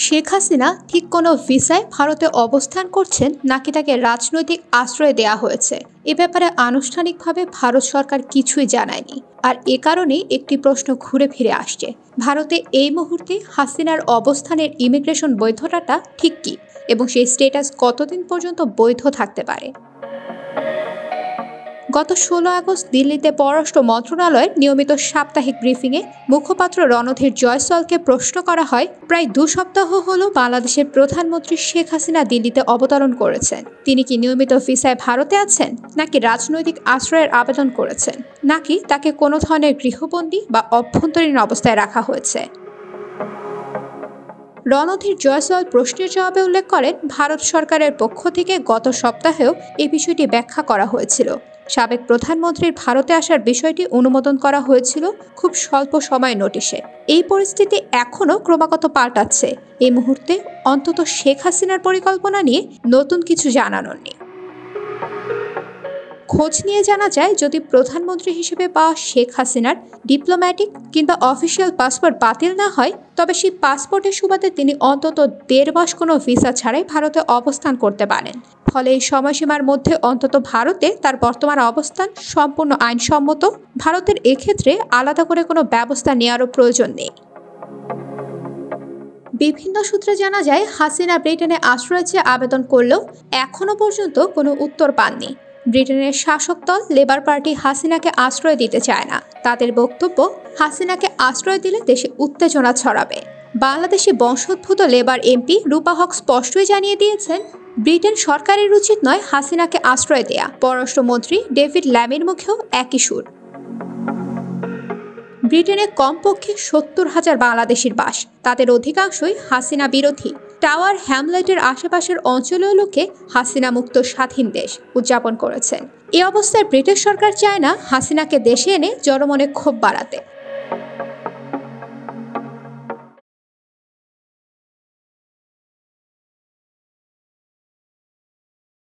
শেখ হাসিনা ঠিক কোনো ভিসায় ভারতে অবস্থান করছেন নাকি তাকে রাজনৈতিক আশ্রয় দেয়া হয়েছে এ ব্যাপারে আনুষ্ঠানিকভাবে ভারত সরকার কিছুই জানায়নি। আর এ কারণেই একটি প্রশ্ন ঘুরে ফিরে আসছে, ভারতে এই মুহূর্তে হাসিনার অবস্থানের ইমিগ্রেশন বৈধতাটা ঠিক কি এবং সেই স্ট্যাটাস কতদিন পর্যন্ত বৈধ থাকতে পারে। গত 16 আগস্ট দিল্লিতে পররাষ্ট্র মন্ত্রণালয়ের নিয়মিত সাপ্তাহিক ব্রিফিংয়ে মুখপাত্র রণধীর জয়সওয়ালকে প্রশ্ন করা হয়, প্রায় 2 সপ্তাহ হলো বাংলাদেশের প্রধানমন্ত্রী শেখ হাসিনা দিল্লিতে অবতরণ করেছেন, তিনি কি নিয়মিত ভিসায় ভারতে আছেন নাকি রাজনৈতিক আশ্রয়ের আবেদন করেছেন, নাকি তাকে কোনো ধরনের গৃহবন্দী বা অভ্যন্তরীণ অবস্থায় রাখা হয়েছে। রণধীর জয়সওয়াল প্রশ্নের জবাবে উল্লেখ করেন, ভারত সরকারের পক্ষ থেকে গত সপ্তাহেও এই বিষয়টি ব্যাখ্যা করা হয়েছিল। সাবেক প্রধানমন্ত্রীর ভারতে আসার বিষয়টি অনুমোদন করা হয়েছিল খুব স্বল্প সময়ের নোটিশে। এই পরিস্থিতি এখনও ক্রমাগত পাল্টাচ্ছে। এই মুহূর্তে অন্তত শেখ হাসিনার পরিকল্পনা নিয়ে নতুন কিছু জানানোর নেই। খোঁজ নিয়ে জানা যায়, যদি প্রধানমন্ত্রী হিসেবে পাওয়া শেখ হাসিনার ডিপ্লোম্যাটিক কিংবা অফিসিয়াল পাসপোর্ট বাতিল না হয়, তবে সেই পাসপোর্টের সুবাদে তিনি অন্তত 1.5 মাস কোনো ভিসা ছাড়াই ভারতে অবস্থান করতে পারেন। ফলে এই সময়সীমার মধ্যে অন্তত ভারতে তার বর্তমান অবস্থান সম্পূর্ণ আইনসম্মত। ভারতের এক্ষেত্রে আলাদা করে কোনো ব্যবস্থা নেওয়ারও প্রয়োজন নেই। বিভিন্ন সূত্রে জানা যায়, হাসিনা ব্রিটেনে আশ্রয় চেয়ে আবেদন করলেও এখনও পর্যন্ত কোনো উত্তর পাননি। ব্রিটেনের শাসক দল লেবার পার্টি হাসিনাকে আশ্রয় দিতে চায় না। তাদের বক্তব্য, হাসিনাকে আশ্রয় দিলে দেশে উত্তেজনা ছড়াবে। বাংলাদেশি বংশোদ্ভূত লেবার এমপি রূপা হক স্পষ্টই জানিয়ে দিয়েছেন, ব্রিটেন সরকারের উচিত নয় হাসিনাকে আশ্রয় দেয়া। পররাষ্ট্রমন্ত্রী ডেভিড ল্যামির মুখেও একই সুর। ব্রিটেনে কমপক্ষে 70,000 বাংলাদেশির বাস, তাদের অধিকাংশই হাসিনা বিরোধী। টাওয়ার হ্যামলেটের আশেপাশের অঞ্চলেও লোকে হাসিনা মুক্ত স্বাধীন দেশ উদযাপন করেছেন। এ অবস্থায় ব্রিটিশ সরকার চায় না হাসিনাকে দেশে এনে জনমনে ক্ষোভ বাড়াতে।